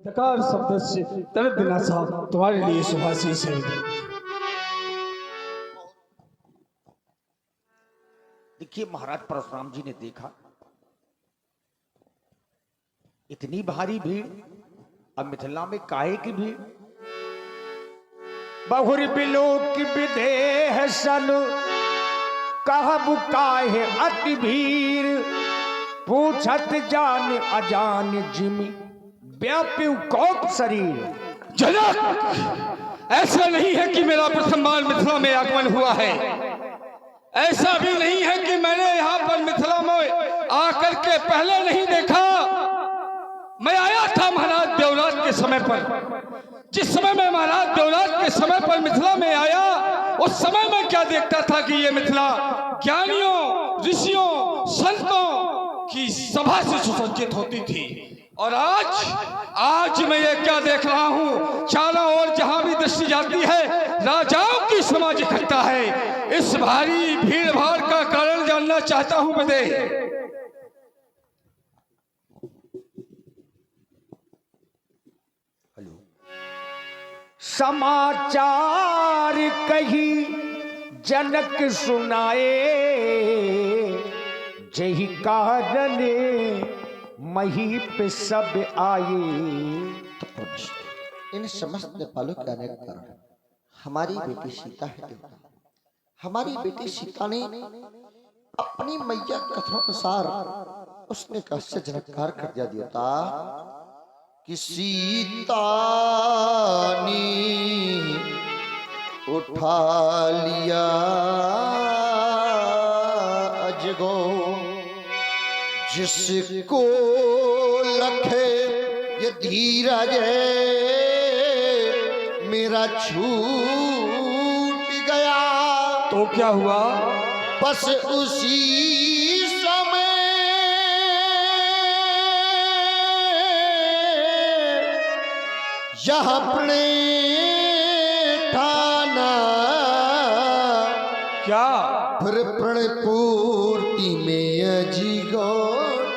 तकार शब्द से दर्द ना साहब तुम्हारे लिए सुभाषी से। देखिए महाराज परशुराम जी ने देखा इतनी भारी भीड़, अब मिथिला में काहे की भीड़। बहुर बिलोक विदेह सन कहब काहे अति भीड़, पूछत जान अजान जिमि व्याप्यु कौप शरीर। जनक, ऐसा नहीं है कि मेरा प्रथम बार मिथिला में आगमन हुआ है, ऐसा भी नहीं है कि मैंने यहाँ पर मिथिला में आकर के पहले नहीं देखा। मैं आया था महाराज देवराज के समय पर। जिस समय मैं महाराज देवराज के समय पर मिथिला में आया, उस समय मैं क्या देखता था कि ये मिथिला ज्ञानियों, ऋषियों, संतों की सभा से सुसज्जित होती थी। और आज मैं ये क्या देख रहा हूँ, चारों ओर जहां भी दृष्टि जाती है राजाओं की समाज इकट्ठा है। इस भारी भीड़ भाड़ का कारण जानना चाहता हूं मैं। समाचार कही जनक सुनाए, जही कारण महीप सब आए। इन समस्त नेपालों के अनेक कारण। हमारी बेटी सीता है देवता। हमारी बेटी सीता ने अपनी मैया कथनानुसार उसने कैसे जनकार कर दिया देवता कि सीता ने उठा लिया अजगो, जिसको लखे ये धीरज मेरा छूट गया। तो क्या हुआ? बस उसी समय यह अपने ठाना क्या? फिर प्रण पूर्ति में अजीगो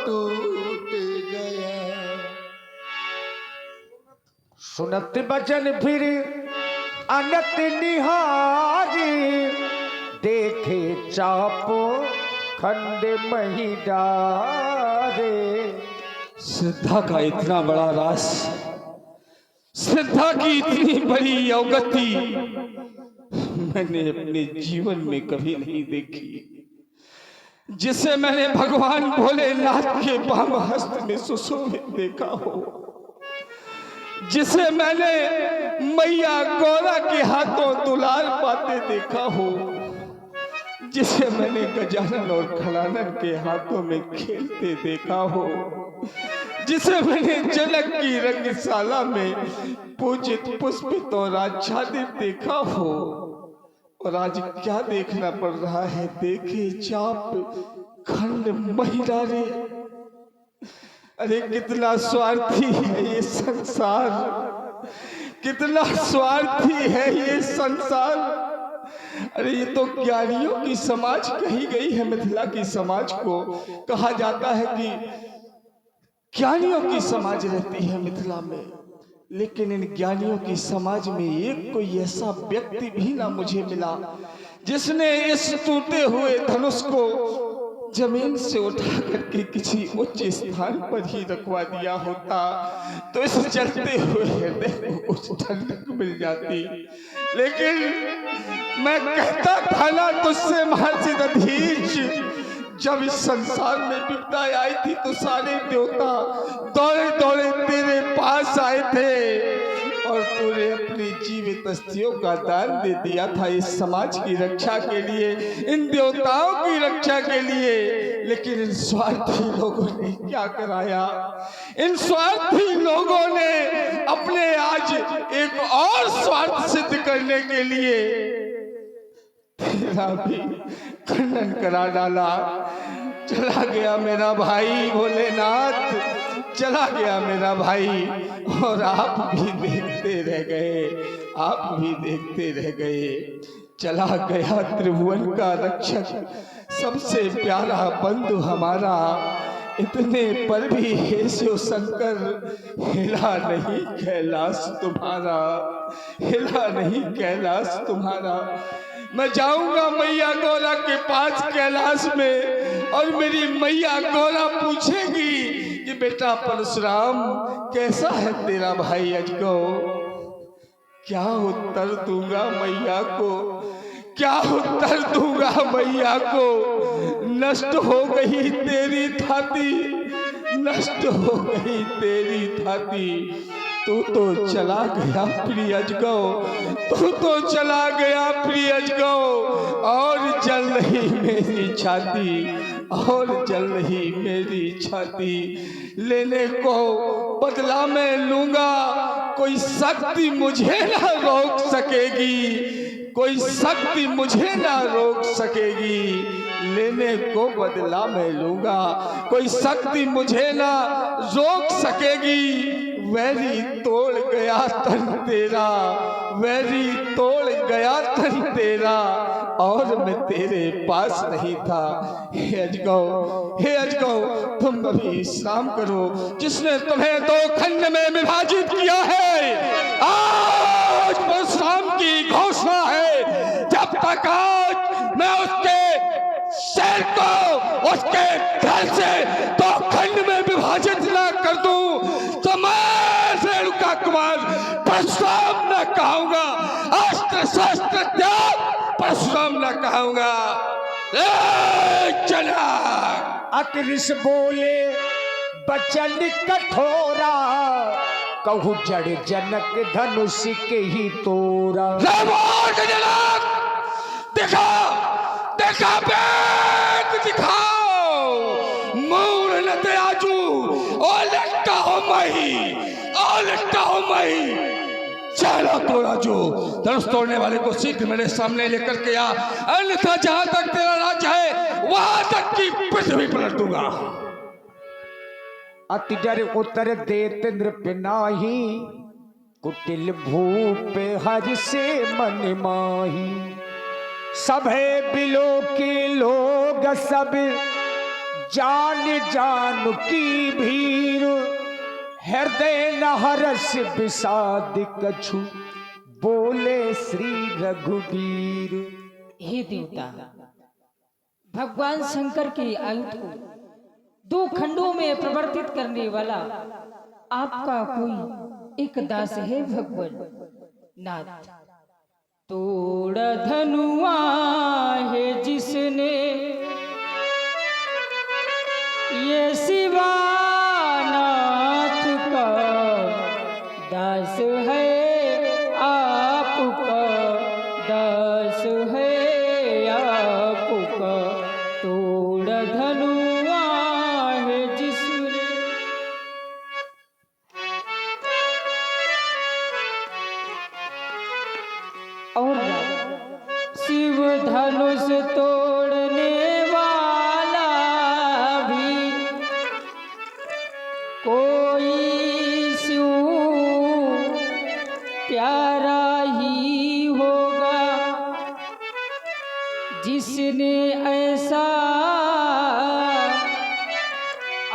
टूट गया। सुनत बचन फिर अनत निहारी, देखे चापो खंड मही डारे। श्रद्धा का इतना बड़ा रास, श्रद्धा की इतनी बड़ी अवगति मैंने अपने जीवन में कभी नहीं देखी, जिसे मैंने भगवान भोलेनाथ के वाम हस्त में सुशोभित देखा हो, जिसे मैंने मैया गौरा के हाथों दुलार पाते देखा हो, जिसे मैंने गजानन और खलानन के हाथों में खेलते देखा हो, जिसे मैंने जनक की रंगशाला में पूजित पुष्पित और आच्छादित देखा हो। और आज क्या देखना पड़ रहा है, देखे चाप खंड महिला रे। अरे कितना स्वार्थी है ये संसार, कितना स्वार्थी है ये संसार। अरे ये तो ज्ञानियों की समाज कही गई है। मिथिला की समाज को कहा जाता है कि ज्ञानियों की समाज रहती है मिथिला में, लेकिन इन ज्ञानियों की समाज में एक कोई ऐसा व्यक्ति भी ना मुझे मिला जिसने इस टूटे हुए धनुष को जमीन से उठा करके किसी उच्च स्थान पर ही रखवा दिया होता तो इस चलते हुए हृदय को कुछ ठंडक मिल जाती। लेकिन मैं कहता था ना तुझसे महर्षि दधीच, जब इस संसार में विपदा आई थी तो सारे देवता दौड़े दौड़े तेरे पास आए थे और तूने अपनी जीवित अस्थियों का दान दे दिया था इस समाज की रक्षा के लिए, इन देवताओं की रक्षा के लिए। लेकिन इन स्वार्थी लोगों ने क्या कराया? इन स्वार्थी लोगों ने अपने आज एक और स्वार्थ सिद्ध करने के लिए तेरा भी खंडन करा डाला। चला गया मेरा भाई भोलेनाथ, चला गया मेरा भाई, और आप भी देखते रह गए, आप भी देखते रह गए। चला गया त्रिभुवन का रक्षक, सबसे प्यारा बंधु हमारा, इतने पर भी हे शिव शंकर हिला नहीं कैलाश तुम्हारा, हिला नहीं कैलाश तुम्हारा। मैं जाऊंगा मैया गौरा के पास कैलाश में और मेरी मैया गौरा पूछेगी कि बेटा परशुराम कैसा है तेरा भाई अजगौ। क्या उत्तर दूंगा मैया को, क्या उत्तर दूंगा मैया को। नष्ट हो गई तेरी थाती, नष्ट हो गई तेरी थाती। तू तो चला गया प्रिय अजगौ, तू तो चला गया प्रिय अजगौ। और जल रही मेरी छाती, और जल रही मेरी छाती। लेने को बदला मैं लूंगा, कोई शक्ति मुझे ना रोक सकेगी, कोई शक्ति मुझे ना रोक सकेगी। लेने को बदला मैं लूंगा, कोई शक्ति मुझे ना रोक सकेगी। वैरी तोड़ गया तन तेरा, वैरी तोड़ गया तन तेरा, और मैं तेरे पास नहीं था। हे अजगौ, हे अजगौ, तुम अभी विश्राम करो। जिसने तुम्हें दो खंड में विभाजित किया है, आज परशुराम की घोषणा है, जब तक आज मैं उसके शहर को उसके घर से दो खंड में विभाजित न कर दूं, तो मैं रेणुका कुमार परशुराम न कहूंगा। अस्त्र शस्त्र त्याग परशुराम न कहूंगा। चला अकृष बोले बचन कठोरा, कहू जड़ जनक धनुष के ही तोरा। देखा देखा बेट दिखाओ, मूल न ते आजू ओलटा हो मही, ओलटा हो मही। चलो तो राजू, धनुष तोड़ने वाले को शीघ्र मेरे सामने लेकर के आ, अन्यथा जहां तक तेरा राज्य है वहां तक की पृथ्वी पलट दूंगा। अति डर उत्तर देते नृप नाही, कुटिल भूप हर से मन माही। सभे बिलो के लोग सब जान जान की भीर, हृदय न हरस विषाद कछु, बोले श्री रघुवीर। हे देवता, भगवान शंकर के आयुध को दो खंडों में प्रवर्तित करने वाला आपका कोई एक दास है भगवान नाथ। तोड़ धनुआ है जिसने, ये शिवानाथ का दास है, आपका दास है आपका। तोड़ धनुआ है जिसने, और शिव धनुष तोड़ने वाला भी कोई शिव प्यारा ही होगा, जिसने ऐसा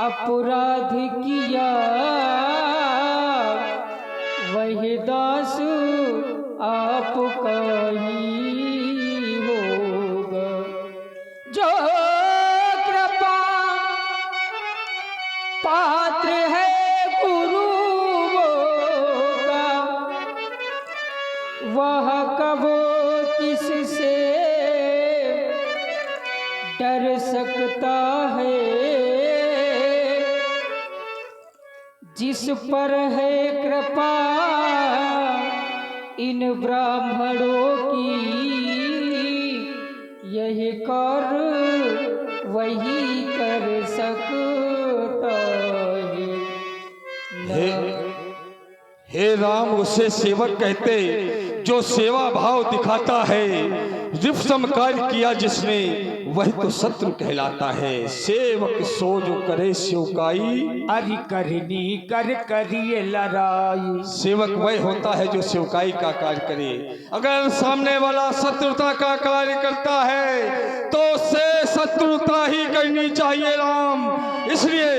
अपराध किया, वही दास आपका ही होगा। जो कृपा पात्र है गुरु का, वह कबो किससे डर सकता है। जिस पर है कृपा इन ब्राह्मणों की, यही कर वही कर सकता है। हे राम, उसे सेवक कहते जो सेवा भाव दिखाता है। रिफ्सम कार्य किया जिसने, वही तो शत्रु कहलाता है। सेवक सो जो करे सेवकाई, अरि करनी कर करिए लड़ाई। सेवक वह होता है जो सेवकाई का कार्य करे। अगर सामने वाला शत्रुता का कार्य करता है तो उसे शत्रुता ही करनी चाहिए राम। इसलिए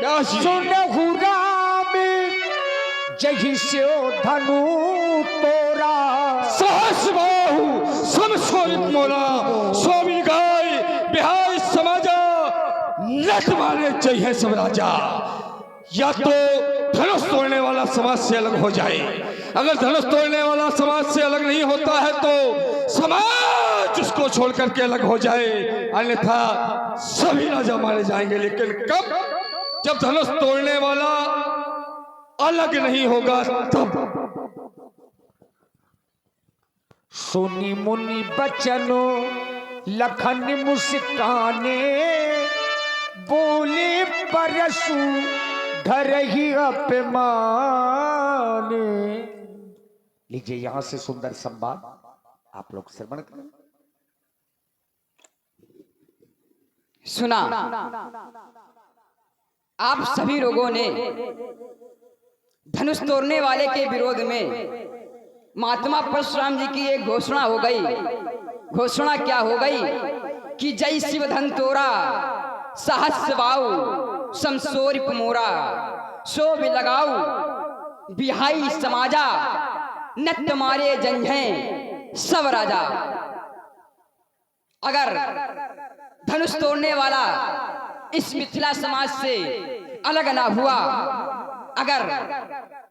व्यास जी, सुनहु राम जही से धनु तोरा, सहस बाहु समशोरित मोरा, स्वामी गाय बिहार समाजा, नट मारे चाहिए सब राजा। या तो धनुष तोड़ने वाला समाज से अलग हो जाए, अगर धनुष तोड़ने वाला समाज से अलग नहीं होता है तो समाज उसको छोड़ करके अलग हो जाए, अन्यथा सभी राजा मारे जाएंगे। लेकिन कब? जब धनुष तोड़ने वाला अलग नहीं होगा तब। सुनी मुनि बचनो लखन मुस्काने, बोले परसु घर ही अपमाने। लीजिए यहां से सुंदर संवाद आप लोग श्रवण करें। सुना आप सभी लोगों ने धनुष तोड़ने वाले के विरोध में महात्मा परशुराम जी की एक घोषणा हो गई। घोषणा क्या हो गई कि जय शिव धन तोरा, सहस्र बाऊ समसोरिप मोरा, सो भी लगाऊ बिहाई समाजा, नट मारे जंझे सब राजा। अगर धनुष तोड़ने वाला इस मिथिला समाज से अलग ना हुआ, अगर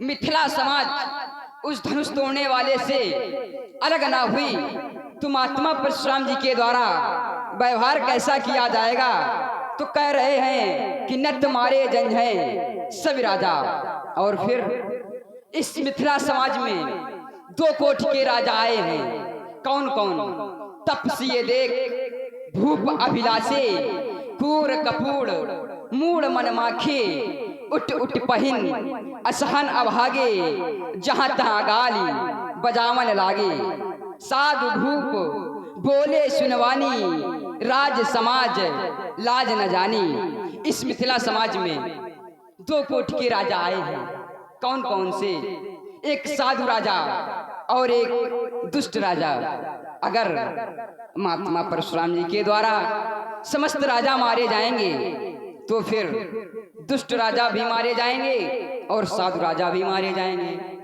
मिथिला समाज उस धनुष तोड़ने वाले से अलग ना हुई, तो महात्मा परशुराम जी के द्वारा व्यवहार कैसा किया जाएगा? तो कह रहे हैं कि नट मारे जंझे सब राजा। और फिर इस मिथिला समाज में दो कोटि के राजा आए हैं। कौन कौन? तपसी देख भूप अभिलाषे, कूर कपूर मूड मन माखे, उठ उठ पहिन असहन अभागे, जहां तहां गाली बजावन लागे। साधु भूप बोले सुनवानी, राज समाज लाज न जानी। इस मिथिला समाज में दो कोटि के राजा आए हैं। कौन कौन से? एक साधु राजा और एक दुष्ट राजा। अगर महात्मा परशुराम जी के द्वारा समस्त राजा मारे जाएंगे तो फिर दुष्ट राजा भी मारे जाएंगे और साधु राजा भी मारे जाएंगे।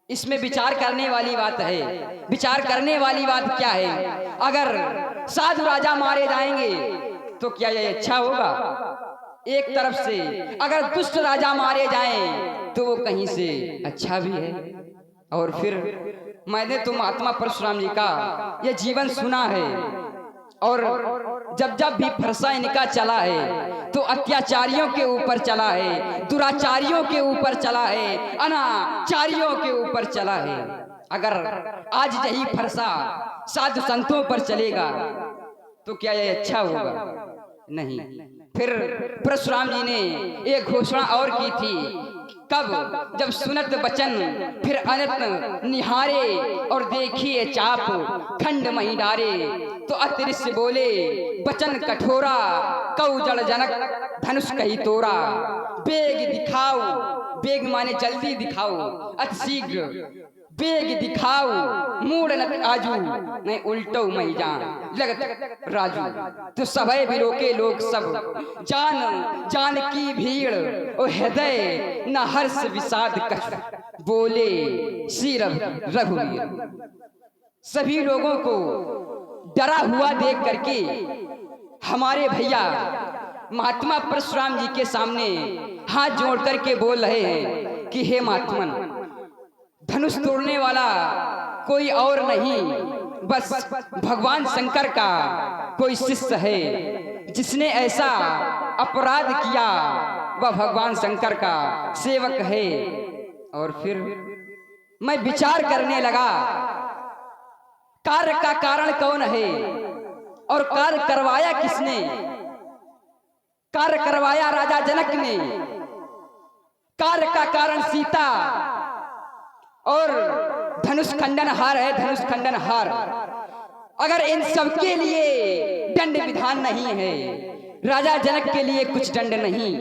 इसमें विचार करने वाली बात है। विचार करने वाली बात क्या है? अगर साधु राजा मारे जाएंगे तो क्या ये अच्छा होगा? एक तरफ से अगर दुष्ट राजा मारे जाएं तो वो कहीं से अच्छा भी है। और फिर मैंने तो महात्मा परशुराम जी का ये जीवन सुना है, और जब जब भी फरसा इनका चला है तो अत्याचारियों के ऊपर चला है, दुराचारियों के ऊपर चला है, अनाचारियों के ऊपर चला है। अगर आज यही फरसा साधु संतों पर चलेगा तो क्या ये अच्छा होगा? नहीं। फिर परशुराम जी ने एक घोषणा और की थी। कब? जब सुनत बचन फिर अनत निहारे, और देखिए चाप खंड मही डारे। तो अतृष्य बोले बचन कठोरा, कौ जड़ जनक धनुष कही तोरा। बेग दिखाओ, बेग माने जल्दी दिखाओ, अति शीघ्र बेग दिखाओ, मूड न आजू नहीं उल्टो मही जान लगत राजू। तो सभय बिरो के लोग सब जान जान की भीड़, ओ हृदय न हर्ष विषाद कछ, बोले श्री रघुवीर। सभी लोगों को डरा हुआ देख करके हमारे भैया महात्मा परशुराम जी के सामने हाथ जोड़ करके बोल रहे हैं कि हे महात्मन, धनुष तोड़ने वाला कोई और नहीं, बस भगवान शंकर का कोई शिष्य है। जिसने ऐसा अपराध किया वह भगवान शंकर का सेवक है। और फिर मैं विचार करने लगा, कार्य का कारण कौन है और कार्य करवाया किसने? कार्य करवाया राजा जनक ने। कार्य का कारण सीता और धनुष खंडन हार है। धनुष खंडन हार। अगर इन सब के लिए दंड विधान नहीं है, राजा जनक के लिए कुछ दंड नहीं,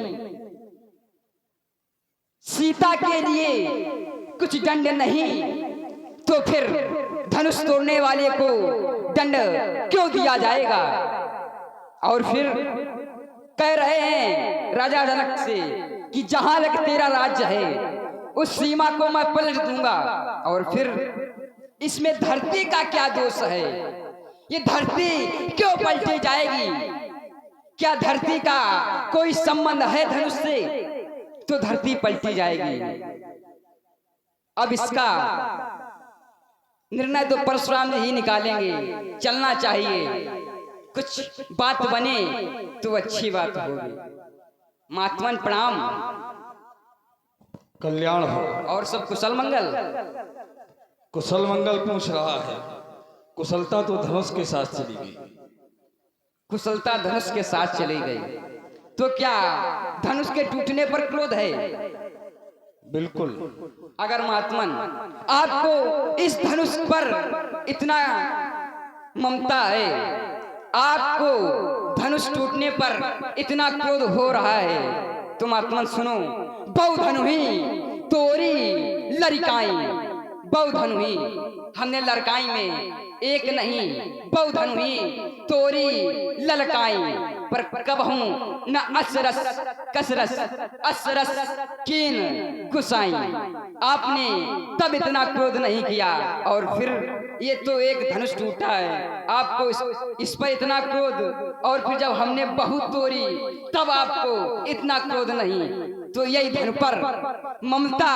सीता के लिए कुछ दंड नहीं, तो फिर धनुष तोड़ने वाले को दंड क्यों दिया जाएगा? और फिर कह रहे हैं राजा जनक से कि जहां तक तेरा राज्य है उस सीमा को मैं पलट दूंगा। और फिर इसमें धरती का क्या दोष है? ये धरती क्यों पलटी जाएगी? क्या धरती का कोई संबंध है धनुष से? तो धरती पलटी जाएगी। अब इसका निर्णय तो परशुराम जी ही निकालेंगे। चलना चाहिए, कुछ बात बने तो अच्छी बात होगी। महात्मन प्रणाम। कल्याण हो। और सब कुशल मंगल? कुशल मंगल पूछ रहा है। कुशलता तो धनुष के साथ चली गई। कुशलता धनुष के साथ चली गई तो क्या धनुष के टूटने पर क्रोध है? बिल्कुल। अगर महात्मन आपको इस धनुष पर इतना ममता है, आपको धनुष टूटने पर इतना क्रोध हो रहा है, तो महात्मन सुनो, बहु धनु ही तोरी लड़काई, बहु धनु ही हमने लड़काई में एक नहीं बहु धनु ही तोरी ललकाई, पर कब हूं न असरस कसरस असरस कीन गुसाई। आपने तब इतना क्रोध नहीं किया और फिर ये तो एक धनुष टूटा है, आपको इस पर इतना क्रोध, और फिर जब हमने बहुत तोड़ी तब आपको इतना क्रोध नहीं। तो यही धनु पर ममता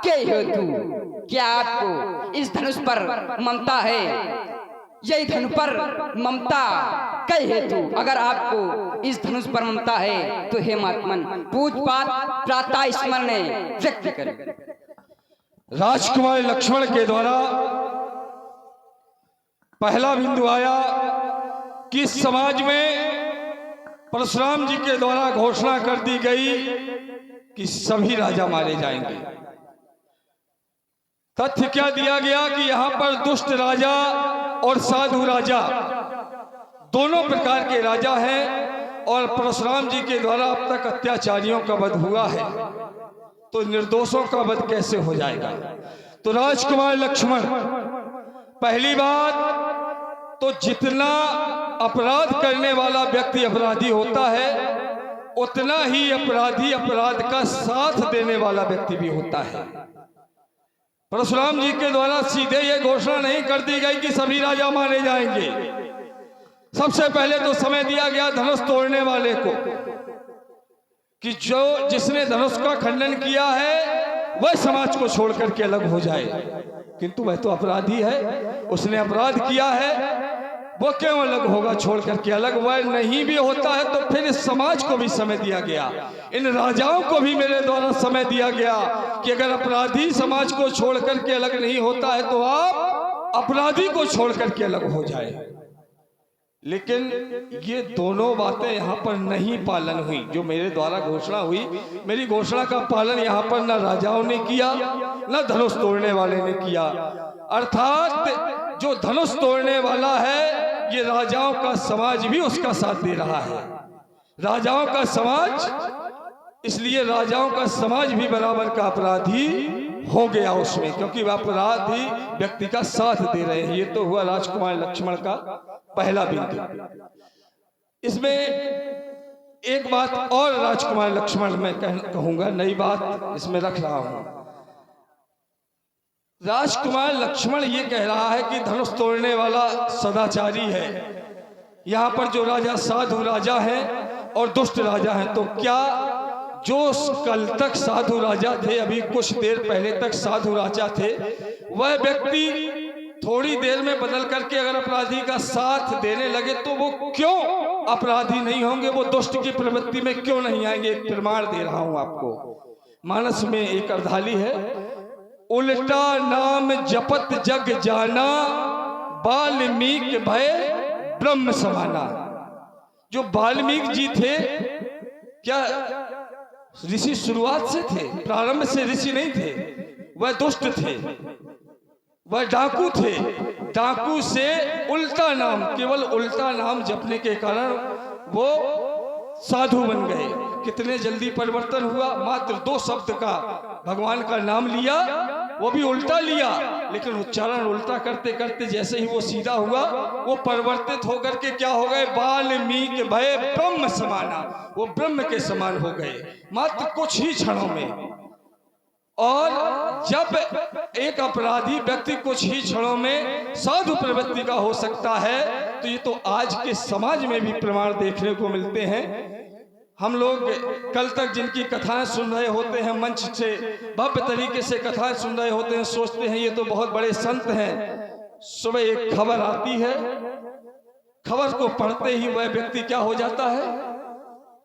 के हेतु क्या आपको इस धनुष पर ममता है? यही धनु पर ममता के हेतु अगर आपको इस धनुष पर ममता है तो हे महात्मन पूज पाठ प्रातः स्मरण व्यक्त करें। राजकुमार लक्ष्मण के द्वारा पहला बिंदु आया कि समाज में परशुराम जी के द्वारा घोषणा कर दी गई कि सभी राजा मारे जाएंगे। तथ्य क्या दिया गया कि यहां पर दुष्ट राजा और साधु राजा दोनों प्रकार के राजा हैं और परशुराम जी के द्वारा अब तक अत्याचारियों का वध हुआ है, तो निर्दोषों का वध कैसे हो जाएगा? तो राजकुमार लक्ष्मण, पहली बात तो जितना अपराध करने वाला व्यक्ति अपराधी होता है उतना ही अपराधी अपराध का साथ देने वाला व्यक्ति भी होता है। परशुराम जी के द्वारा सीधे ये घोषणा नहीं कर दी गई कि सभी राजा मारे जाएंगे। सबसे पहले तो समय दिया गया धनुष तोड़ने वाले को कि जिसने धनुष का खंडन किया है वह समाज को छोड़ करके अलग हो जाए, किंतु वह तो अपराधी है, उसने अपराध किया है, वो क्यों अलग होगा छोड़ करके अलग? वह नहीं भी होता है तो फिर इस समाज को भी समय दिया गया, इन राजाओं को भी मेरे द्वारा समय दिया गया कि अगर अपराधी समाज को छोड़ करके अलग नहीं होता है तो आप अपराधी को छोड़ करके अलग हो जाए। लेकिन ये दोनों बातें यहाँ पर नहीं पालन हुई। जो मेरे द्वारा घोषणा हुई, मेरी घोषणा का पालन यहाँ पर न राजाओं ने किया न धनुष तोड़ने वाले ने किया। अर्थात जो धनुष तोड़ने वाला है ये राजाओं का समाज भी उसका साथ दे रहा है। राजाओं का समाज, इसलिए राजाओं का समाज भी बराबर का अपराधी हो गया उसमें, क्योंकि वह अपराधी व्यक्ति का साथ दे रहे हैं। ये तो हुआ राजकुमार लक्ष्मण का पहला बिंदु। इसमें एक बात और राजकुमार लक्ष्मण मैं कहूंगा, नई बात इसमें रख रहा हूं। राजकुमार लक्ष्मण ये कह रहा है कि धनुष तोड़ने वाला सदाचारी है। यहाँ पर जो राजा साधु राजा हैं और दुष्ट राजा हैं, तो क्या जो कल तक साधु राजा थे, अभी कुछ देर पहले तक साधु राजा थे, वह व्यक्ति थोड़ी देर में बदल करके अगर अपराधी का साथ देने लगे तो वो क्यों अपराधी नहीं होंगे? वो दुष्ट की प्रवृत्ति में क्यों नहीं आएंगे? एक प्रमाण दे रहा हूं आपको। मानस में एक अर्धाली है, उल्टा नाम जपत जग जाना, वाल्मीकि भय ब्रह्म समाना। जो वाल्मीकि जी थे, क्या ऋषि शुरुआत से थे? प्रारंभ से ऋषि नहीं थे, वह दुष्ट थे, वह डाकू थे। डाकू से उल्टा नाम, केवल उल्टा नाम जपने के कारण वो साधु बन गए। कितने जल्दी परिवर्तन हुआ, मात्र 2 शब्द का भगवान का नाम लिया, वो भी उल्टा लिया, लेकिन उच्चारण उल्टा करते करते जैसे ही वो सीधा हुआ, वो परिवर्तित होकर के क्या हो गए, वाल्मीकि भय ब्रह्म समाना, वो ब्रह्म के समान हो गए मात्र कुछ ही क्षणों में। और जब एक अपराधी व्यक्ति कुछ ही क्षणों में साधु प्रवृत्ति का हो सकता है, तो ये तो आज के समाज में भी प्रमाण देखने को मिलते हैं। हम लोग कल तक जिनकी कथाएं सुन रहे होते हैं, मंच से भव्य तरीके से कथाएं सुन रहे होते हैं, सोचते हैं ये तो बहुत बड़े संत हैं। सुबह एक खबर आती है, खबर को पढ़ते ही वह व्यक्ति क्या हो जाता है,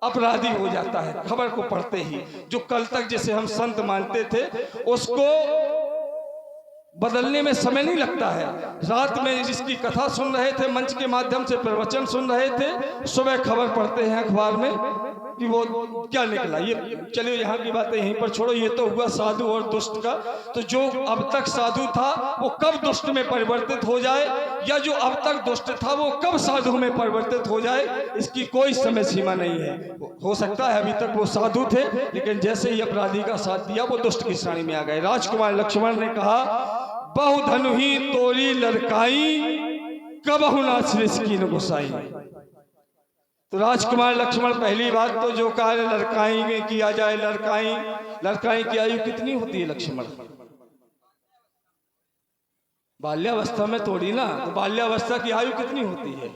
अपराधी हो जाता है। खबर को पढ़ते ही जो कल तक जिसे हम संत मानते थे, उसको बदलने में समय नहीं लगता है। रात में जिसकी कथा सुन रहे थे, मंच के माध्यम से प्रवचन सुन रहे थे, सुबह खबर पढ़ते हैं अखबार में कि वो क्या निकला। ये चलिए यहाँ की बातें यहीं पर छोड़ो, ये तो हुआ साधु और दुष्ट का। तो जो अब तक साधु था वो कब दुष्ट में परिवर्तित हो जाए, या जो अब तक दुष्ट था वो कब साधु में परिवर्तित हो जाए, इसकी कोई समय सीमा नहीं है। हो सकता है अभी तक वो साधु थे, लेकिन जैसे ही अपराधी का साथ दिया वो दुष्ट की श्रेणी में आ गए। राजकुमार लक्ष्मण ने कहा, बहु धनु ही तोरी लड़काई, कबहु ना श्रेष्ठ की न गुसाई। तो राजकुमार लक्ष्मण पहली बात तो जो कार्य लड़काई में किया जाए, लड़काई की आयु कितनी होती है लक्ष्मण? बाल्यावस्था में तोड़ी ना, तो बाल्यावस्था की आयु कितनी होती है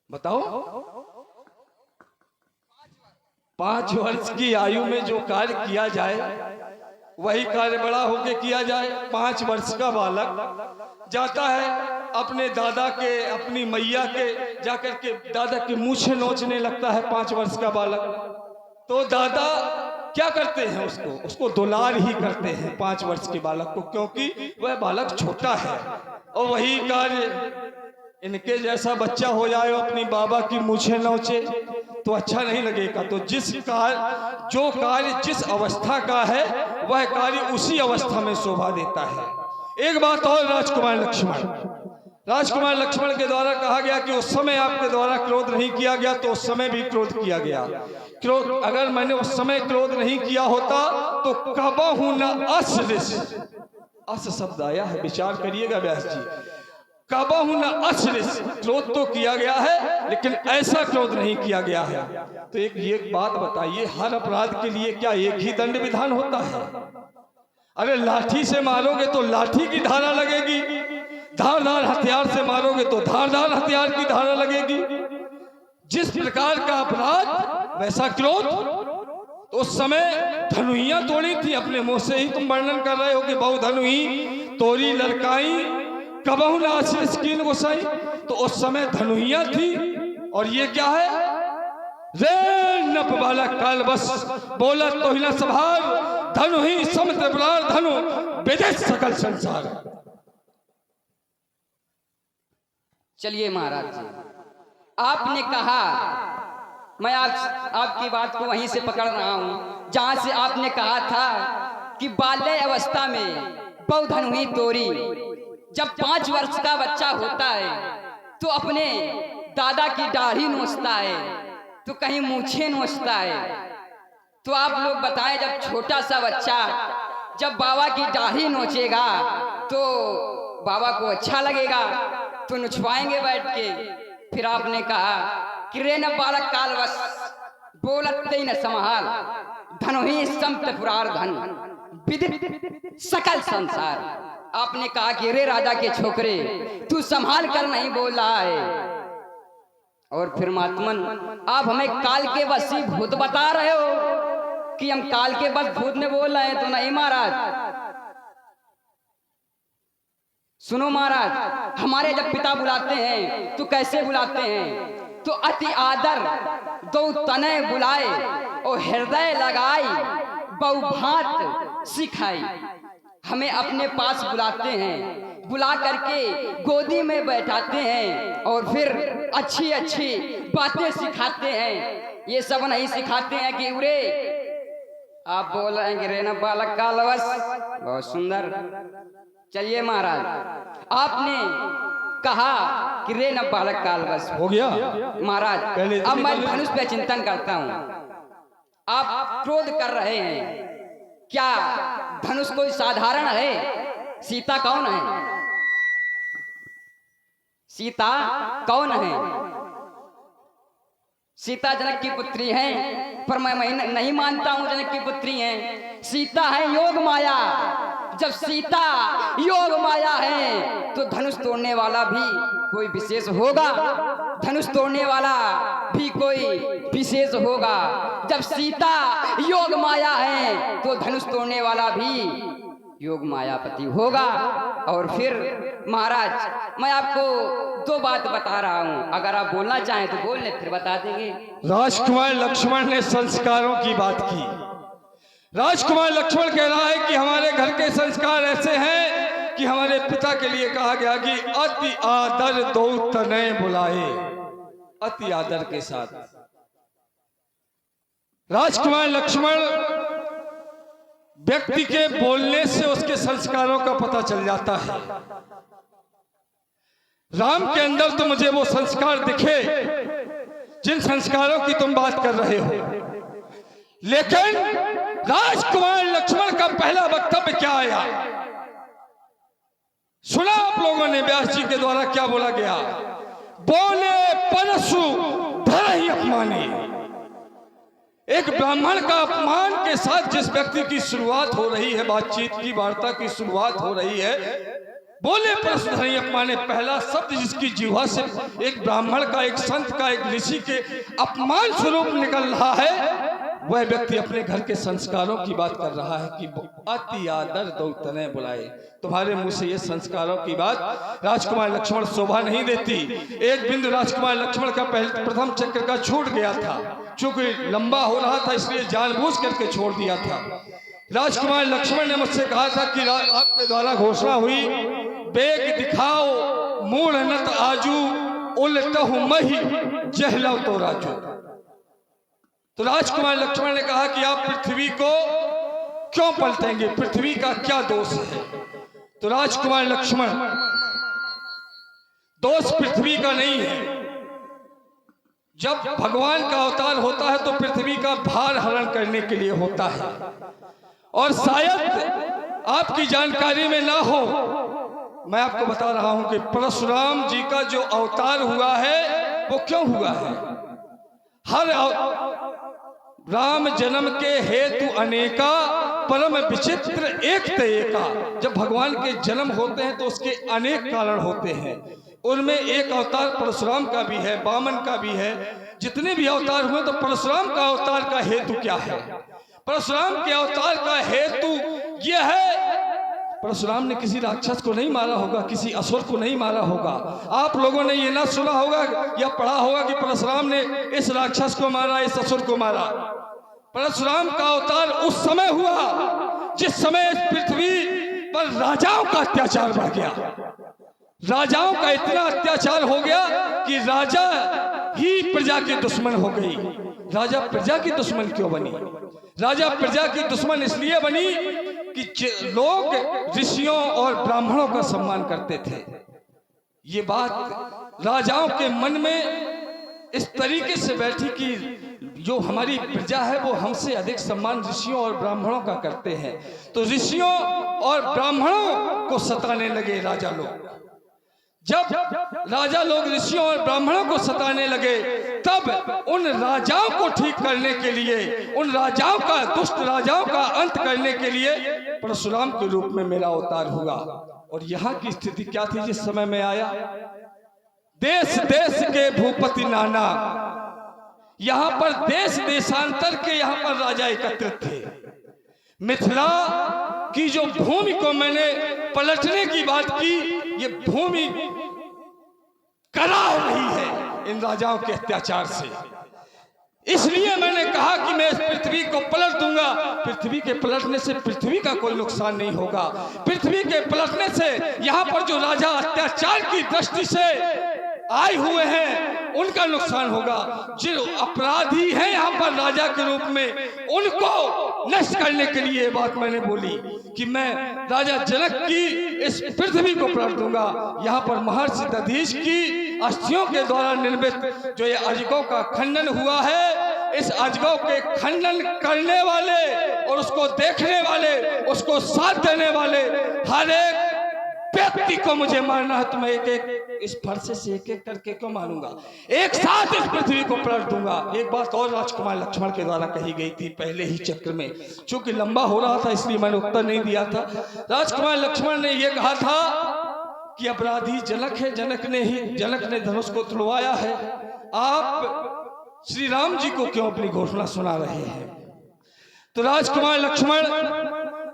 बताओ? 5 वर्ष की आयु में जो कार्य किया जाए वही कार्य बड़ा होके किया जाए। 5 वर्ष का बालक जाता है अपने दादा के, अपनी मैया के, जाकर के दादा की मूछें नोचने लगता है 5 वर्ष का बालक। तो दादा क्या करते हैं, उसको दुलार ही करते हैं 5 वर्ष के बालक को, क्योंकि वह बालक छोटा है। और वही कार्य इनके जैसा बच्चा हो जाए, अपनी बाबा की मूछें नोचे, तो अच्छा नहीं लगेगा। तो जो कार्य जिस अवस्था का है वह कार्य उसी अवस्था में शोभा देता है। एक बात और, राजकुमार लक्ष्मण के द्वारा कहा गया कि उस समय आपके द्वारा क्रोध नहीं किया गया, तो उस समय भी क्रोध किया गया। क्रोध अगर मैंने उस समय क्रोध नहीं किया होता तो कबहु न अश्रिस, अस शब्द आया है, विचार करिएगा व्यास जी। कबहु न अश्रिस, क्रोध तो किया गया है लेकिन ऐसा क्रोध नहीं किया गया है। तो एक बात बताइए, हर अपराध के लिए क्या एक ही दंड विधान होता है? अरे लाठी से मारोगे तो लाठी की धारा लगेगी, धारदार हथियार से मारोगे तो धारदार हथियार की धारा लगेगी। जिस प्रकार का अपराध वैसा क्रोध। तो उस समय धनुइयां तोड़ी थी, अपने मुंह से ही तुम वर्णन कर रहे हो कि बहु धनुई तोरी लड़काई, कबहु ना आश्रिस कीन गोसाई। तो उस समय धनुइयां थी, और ये क्या है, रे नप वाला काल बस बोला तो ही न सभार, धनु ही सम त्रिपुरार धनु विदित सकल संसार। चलिए महाराज जी, आपने कहा, मैं आपकी बात को वहीं से पकड़ रहा हूं जहां से आपने कहा था कि बाल्य अवस्था में बहु धनु ही तोरी। जब 5 वर्ष का बच्चा होता है तो अपने दादा की दाढ़ी नोचता है, तो कहीं मूछें नोचता है। तो आप लोग बताएं, जब छोटा सा बच्चा जब बाबा की दाढ़ी नोचेगा तो बाबा को अच्छा लगेगा, तो नुचवाएंगे बैठ के। फिर आपने कहा कि रे न बालक कालवश बोलते न समहाल, धनु ही समत पुरार धन विदित सकल संसार। आपने कहा कि रे राजा के छोकरे, तू संभाल कर नहीं बोल रहा है। और फिर महात्मन, आप हमें काल के वशी भूत बता रहे हो कि हम काल के बस भूत ने बोल रहे हैं। तो नहीं महाराज, सुनो महाराज, हमारे जब पिता बुलाते हैं तो कैसे बुलाते हैं? तो अति आदर दो तने बुलाए और हृदय लगाई, बहुभात सिखाई। हमें अपने पास बुलाते हैं, बुला करके गोदी में बैठाते हैं और फिर अच्छी अच्छी बातें सिखाते हैं। ये सब नहीं सिखाते हैं कि उरे आप बोल रहे हैं कि रे न बालक कालवश, बहुत सुंदर। चलिए महाराज, आपने कहा कि रे न बालक कालवश हो गया महाराज। अब मैं धनुष पे चिंतन करता हूँ। आप क्रोध कर रहे हैं, क्या धनुष कोई साधारण है। सीता कौन है? सीता कौन है? सीता जनक की पुत्री है, पर मैं नहीं मानता हूं जनक की पुत्री है। सीता है योग माया। जब सीता योग माया है तो धनुष तोड़ने वाला भी कोई विशेष होगा, धनुष तोड़ने वाला भी कोई विशेष होगा। जब सीता योग माया है तो धनुष तोड़ने वाला भी योग मायापति होगा। और फिर महाराज मैं आपको दो बात बता रहा हूं, अगर आप बोलना चाहें तो बोल ले, फिर बता देंगे। राजकुमार लक्ष्मण ने संस्कारों की बात की। राजकुमार लक्ष्मण कह रहा है कि हमारे घर के संस्कार ऐसे हैं कि हमारे पिता के लिए कहा गया कि अति आदर दो तनय बुलाए, अति आदर के साथ। राजकुमार लक्ष्मण व्यक्ति के बोलने से उसके संस्कारों का पता चल जाता है। राम के अंदर तो मुझे वो संस्कार दिखे जिन संस्कारों की तुम बात कर रहे हो, लेकिन राजकुमार लक्ष्मण का पहला वक्तव्य क्या आया सुना आप लोगों ने? व्यास जी के द्वारा क्या बोला गया? बोले परशु धर ही अपमानी। एक ब्राह्मण का अपमान के साथ जिस व्यक्ति की शुरुआत हो रही है, बातचीत की वार्ता की शुरुआत हो रही है, बोले परशु धर ही अपमाने, पहला शब्द जिसकी जीवा से एक ब्राह्मण का, एक संत का, एक ऋषि के अपमान स्वरूप निकल रहा है, वह व्यक्ति अपने घर के संस्कारों की बात कर रहा है कि अति आदर दो तनय बुलाए। तुम्हारे मुंह से ये संस्कारों की बात राजकुमार लक्ष्मण शोभा नहीं देती। एक बिंदु राजकुमार लक्ष्मण का प्रथम चक्र का छूट गया था, चूंकि लंबा हो रहा था इसलिए जानबूझ करके छोड़ दिया था। राजकुमार लक्ष्मण ने मुझसे कहा था कि आपके द्वारा घोषणा हुई, बेग दिखाओ मूढ़ नत आजू उलटहु मही जहलव तो राजू। तो राजकुमार लक्ष्मण ने कहा कि आप पृथ्वी को क्यों पलटेंगे, पृथ्वी का क्या दोष है? तो राजकुमार लक्ष्मण, दोष पृथ्वी का नहीं है। जब भगवान का अवतार होता है तो पृथ्वी का भार हरण करने के लिए होता है। और शायद आपकी जानकारी में ना हो, मैं आपको बता रहा हूं कि परशुराम जी का जो अवतार हुआ है वो क्यों हुआ है? हर राम जन्म के हेतु अनेका परम विचित्र एक एका। जब भगवान के जन्म होते हैं तो उसके अनेक कारण होते हैं, उनमें एक अवतार परशुराम का भी है, वामन का भी है। जितने भी अवतार हुए तो परशुराम का अवतार का हेतु क्या है? परशुराम के अवतार का हेतु यह है, परशुराम ने किसी राक्षस को नहीं मारा होगा, किसी असुर को नहीं मारा होगा। आप लोगों ने ये ना सुना होगा या पढ़ा होगा कि परशुराम ने इस राक्षस को मारा, इस असुर को मारा। परशुराम का अवतार उस समय हुआ जिस समय इस पृथ्वी पर राजाओं का अत्याचार बढ़ गया। राजाओं का इतना अत्याचार हो गया कि राजा ही प्रजा के दुश्मन हो गई। राजा प्रजा की दुश्मन क्यों बनी? राजा प्रजा की दुश्मन इसलिए बनी कि लोग ऋषियों और ब्राह्मणों का सम्मान करते थे। ये बात राजाओं के मन में इस तरीके से बैठी कि जो हमारी प्रजा है वो हमसे अधिक सम्मान ऋषियों और ब्राह्मणों का करते हैं। तो ऋषियों और ब्राह्मणों को सताने लगे राजा लोग। जब राजा लोग ऋषियों और ब्राह्मणों को सताने लगे तब उन राजाओं को ठीक करने के लिए, उन राजाओं का, दुष्ट राजाओं का अंत करने के लिए परशुराम के रूप में मेरा अवतार हुआ। और यहाँ की स्थिति क्या थी जिस समय में आया? देश देश के भूपति नाना, यहाँ पर देश देशांतर के यहाँ पर राजा एकत्रित थे। मिथिला की जो भूमि को मैंने पलटने की बात की, ये भूमि कराह रही है इन राजाओं के अत्याचार से। इसलिए मैंने कहा कि मैं इस पृथ्वी को पलट दूंगा। पृथ्वी के पलटने से पृथ्वी का कोई नुकसान नहीं होगा। पृथ्वी के पलटने से यहाँ पर जो राजा अत्याचार की दृष्टि से आए हुए हैं उनका नुकसान होगा। जो अपराधी हैं यहाँ पर राजा के रूप में, उनको नष्ट करने के लिए ये बात मैंने बोली कि मैं राजा जनक की इस पृथ्वी को पलट दूंगा। यहाँ पर महर्षि दधीच की अस्थियों के द्वारा निर्मित जो ये अजगौ का खंडन हुआ है, इस अजगौ के खंडन करने वाले और उसको देखने वाले, उसको साथ देने वाले हर एक व्यक्ति को मुझे मारना है तो मैं एक एक इस फरसे से एक एक करके क्यों मारूंगा, एक साथ इस पृथ्वी को पलट दूंगा। एक बात और राजकुमार लक्ष्मण के द्वारा कही गई थी पहले ही चक्र में, चूंकि लंबा हो रहा था इसलिए मैंने उत्तर नहीं दिया था। राजकुमार लक्ष्मण ने यह कहा था कि अपराधी जनक है, जनक ने धनुष को तुड़वाया है, आप श्री राम जी को क्यों अपनी घोषणा सुना रहे हैं। तो राजकुमार लक्ष्मण,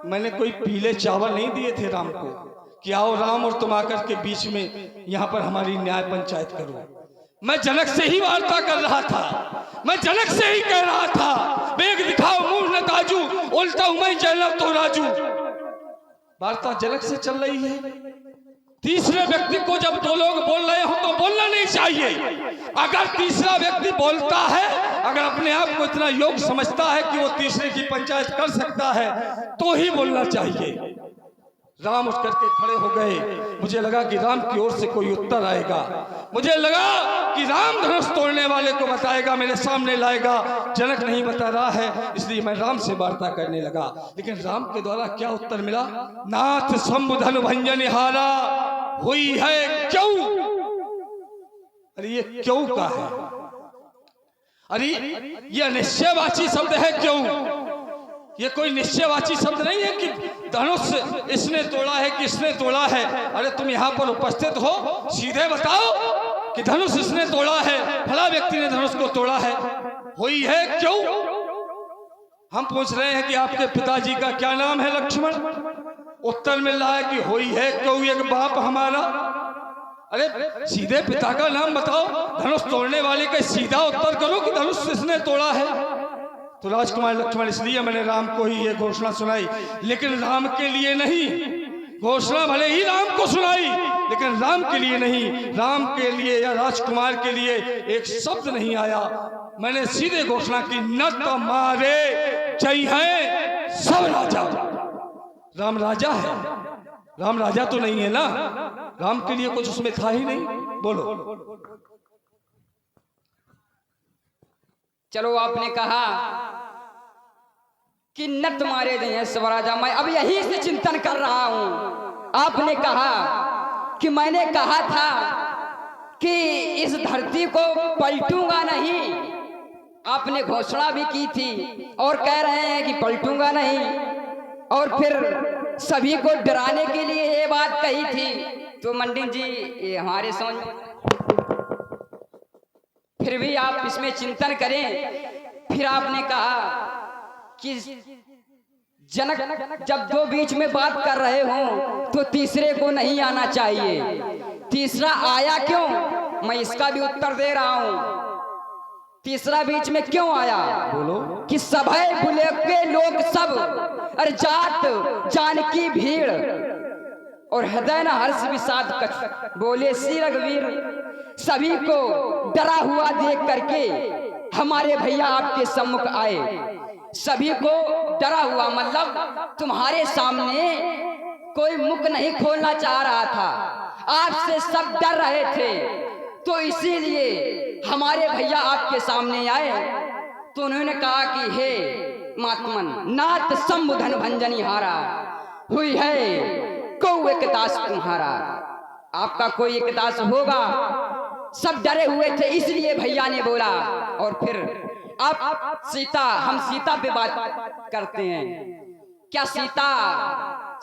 मैंने कोई पीले चावल नहीं दिए थे राम को कि आओ राम और तुम आकर के बीच में यहाँ पर हमारी न्याय पंचायत करो। मैं जनक से ही वार्ता कर रहा था, मैं जनक से ही कह रहा था, बेग दिखाओ मुंह न ताजू, उल्टा मैं जनक तो राजू। वार्ता जनक से चल रही है। तीसरे व्यक्ति को जब दो लोग बोल रहे हो तो बोलना नहीं चाहिए। अगर तीसरा व्यक्ति बोलता है, अगर अपने आप को इतना योग्य समझता है कि वो तीसरे की पंचायत कर सकता है तो ही बोलना चाहिए। राम उठ करके खड़े हो गए। मुझे लगा कि राम की ओर से कोई उत्तर आएगा, मुझे लगा कि राम धनुष तोड़ने वाले को बताएगा, मेरे सामने लाएगा। जनक नहीं बता रहा है, इसलिए मैं राम से वार्ता करने लगा। लेकिन राम के द्वारा क्या उत्तर मिला, नाथ संबुधन भंजन हारा हुई है क्यों। अरे ये क्यों का है, अरे ये निश्चयवाची शब्द है क्यों। ये कोई निश्चयवाची शब्द नहीं है कि धनुष इसने तोड़ा है कि इसने तोड़ा है। अरे तुम यहाँ पर उपस्थित हो, सीधे बताओ कि धनुष इसने तोड़ा है, फला व्यक्ति ने धनुष को तोड़ा है। हुई है क्यों। हम पूछ रहे हैं कि आपके पिताजी का क्या नाम है लक्ष्मण। उत्तर मिल रहा है कि हुई है क्यों एक बाप हमारा। अरे सीधे पिता का नाम बताओ, धनुष तोड़ने वाले का सीधा उत्तर करो कि धनुष इसने तोड़ा है। तो राजकुमार लक्ष्मण, इसलिए मैंने राम को ही ये घोषणा सुनाई, लेकिन राम के लिए नहीं। घोषणा भले ही राम को सुनाई, लेकिन राम के लिए नहीं। राम के लिए या राजकुमार के लिए एक शब्द नहीं आया। मैंने सीधे घोषणा की, नत मारे जय है सब राजा। राम राजा है, राम राजा तो नहीं है ना। राम के लिए कुछ उसमें था ही नहीं। बोलो। चलो, आपने कहा कि न तुम्हारे दें स्वराजा, मैं अब यही से चिंतन कर रहा हूं। आपने कहा कि मैंने कहा था कि इस धरती को पलटूंगा नहीं, आपने घोषणा भी की थी और कह रहे हैं कि पलटूंगा नहीं, और फिर सभी को डराने के लिए ये बात कही थी। तो मंडित जी, ये हमारे समझ में, फिर भी आप इसमें चिंतन करें। फिर आपने कहा कि जनक जब दो बीच में बात कर रहे हो तो तीसरे को नहीं आना चाहिए। तीसरा आया क्यों, मैं इसका भी उत्तर दे रहा हूं। तीसरा बीच में क्यों आया, बोलो। कि सभय बुले के लोग सब, अरे जात जानकी भीड़, और हृदय न हर्ष विषाद कछ, बोले श्री रघुवीर। सभी को डरा हुआ देख करके हमारे भैया आपके सम्मुख आए। सभी को डरा हुआ मतलब तुम्हारे सामने कोई मुख नहीं खोलना चाह रहा था, आपसे सब डर रहे थे। तो इसीलिए हमारे भैया आपके सामने आए। तो उन्होंने कहा कि हे महात्मन, नाथ संबुधन भंजनी हारा हुई है को एक दास तुम्हारा। आपका कोई एक दास होगा। सब डरे हुए थे, इसलिए भैया ने बोला। और फिर आप सीता, हम सीता पे बात करते हैं। क्या सीता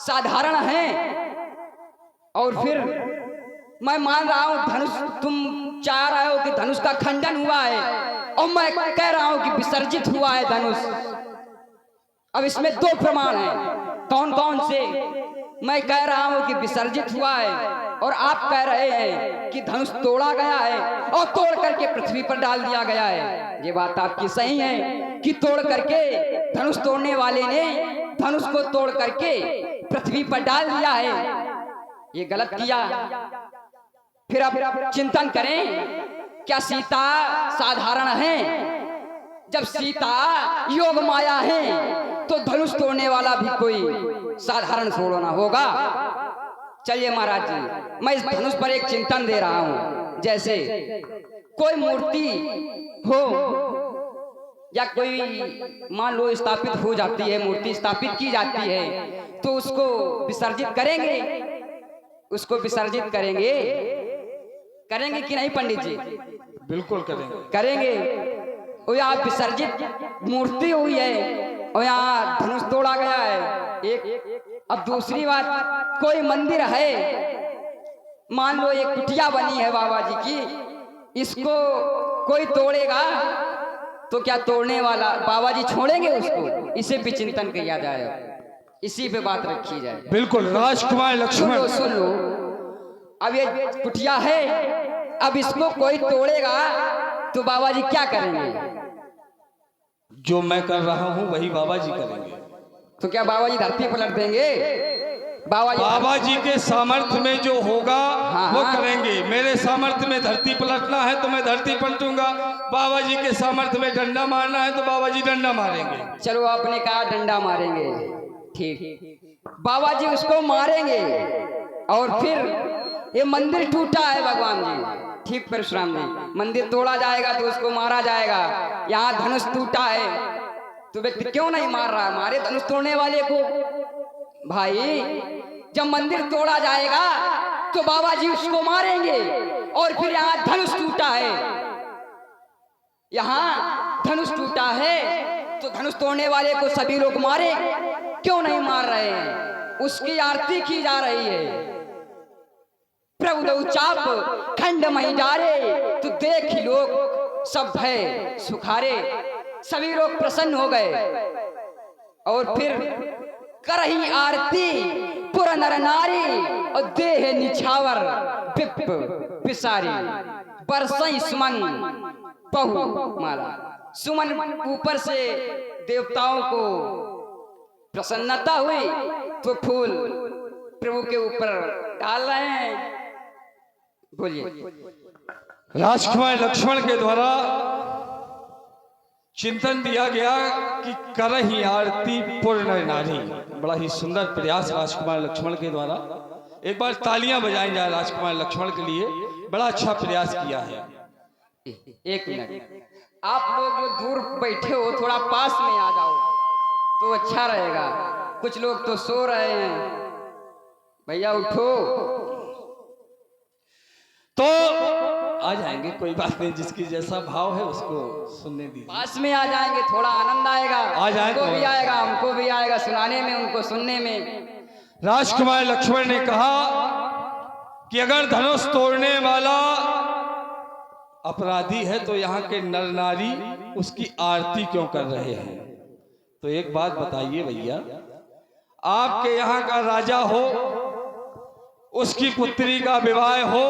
साधारण है? और फिर मैं मान रहा हूं धनुष, तुम चाह रहे हो कि धनुष का खंडन हुआ है, और मैं कह रहा हूं कि विसर्जित हुआ है धनुष। अब इसमें दो प्रमाण हैं। कौन कौन से? मैं कह रहा हूं कि विसर्जित हुआ है, और आप कह रहे हैं कि धनुष तोड़ा गया है और तोड़ करके पृथ्वी पर डाल दिया गया है। ये बात आपकी सही है कि तोड़ करके, धनुष तोड़ने वाले ने धनुष को तोड़ करके पृथ्वी पर डाल दिया है। ये गलत किया। फिर आप चिंतन करें, क्या सीता साधारण है? जब सीता योग माया है तो धनुष तोड़ने वाला भी कोई साधारण थोड़ा ना होगा। चलिए महाराज जी, मैं इस धनुष पर एक चिंतन दे रहा हूं। जैसे कोई मूर्ति हो या कोई मान लो स्थापित हो जाती है, मूर्ति स्थापित की जाती है, तो उसको विसर्जित करेंगे, उसको विसर्जित करेंगे, करेंगे कि नहीं पंडित जी? बिल्कुल करेंगे। करेंगे। और यहाँ विसर्जित मूर्ति हुई है और यहाँ धनुष तोड़ा गया है एक। अब दूसरी बात, कोई मंदिर है, मान लो एक कुटिया बनी है बाबा जी की, इसको कोई तोड़ेगा तो क्या तोड़ने वाला बाबा जी छोड़ेंगे उसको? इसे भी चिंतन किया जाए, इसी पे बात रखी जाए। बिल्कुल राजकुमार लक्ष्मण, सुन लो, अब ये कुटिया है, अब इसको कोई तोड़ेगा तो बाबा जी क्या करेंगे? जो मैं कर रहा हूँ वही बाबा जी करेंगे। तो क्या बाबा जी धरती पलट देंगे? बाबा जी के सामर्थ्य में जो होगा वो हाँ। करेंगे। मेरे सामर्थ्य में धरती पलटना है तो मैं धरती पलटूंगा, बाबा जी के सामर्थ्य में डंडा मारना है तो बाबा जी डंडा मारेंगे। चलो आपने कहा डंडा मारेंगे, ठीक, बाबा जी उसको मारेंगे और फिर ये मंदिर टूटा है भगवान जी, ठीक परशुराम जी, मंदिर तोड़ा जाएगा तो उसको मारा जाएगा। यहाँ धनुष टूटा है तो व्यक्ति क्यों नहीं मार रहा? मारे धनुष तोड़ने वाले को। भाई जब मंदिर तोड़ा जाएगा तो बाबा जी उसको मारेंगे और फिर यहाँ धनुष टूटा है, यहाँ धनुष टूटा है तो धनुष तोड़ने वाले को सभी लोग मारे, क्यों नहीं मार रहे हैं? उसकी आरती की जा रही है। प्रभु दो चाप खंड मही डारे तो देख लोग सब भय सुखारे, सभी लोग प्रसन्न हो गए। और फिर करही आरती पुर नर नारी और देह निछावर पिप पिसारी, बरसई सुमन पहु माला। सुमन ऊपर से देवताओं को प्रसन्नता हुई तो फूल प्रभु के ऊपर डाल रहे हैं। बोलिए। राजकुमार लक्ष्मण के द्वारा चिंतन दिया गया कि करही आरती पूर्ण नारी, बड़ा ही सुंदर प्रयास राजकुमार लक्ष्मण के द्वारा। एक बार तालियां बजाई जाए राजकुमार लक्ष्मण के लिए, बड़ा अच्छा प्रयास किया है। एक मिनट, आप लोग जो दूर बैठे हो थोड़ा पास में आ जाओ तो अच्छा रहेगा। कुछ लोग तो सो रहे हैं, भैया उठो। तो आ जाएंगे, कोई बात नहीं, जिसकी जैसा भाव है उसको सुनने दीजिए। पास में आ जाएंगे, थोड़ा आनंद आएगा, आ जाएंगे, उनको भी आएगा, हमको भी आएगा, सुनाने में, उनको सुनने में। राजकुमार लक्ष्मण ने कहा कि अगर धनुष तोड़ने वाला अपराधी है तो यहाँ के नर नारी उसकी आरती क्यों कर रहे हैं? तो एक बात बताइए भैया, आपके यहाँ का राजा हो, उसकी पुत्री का विवाह हो,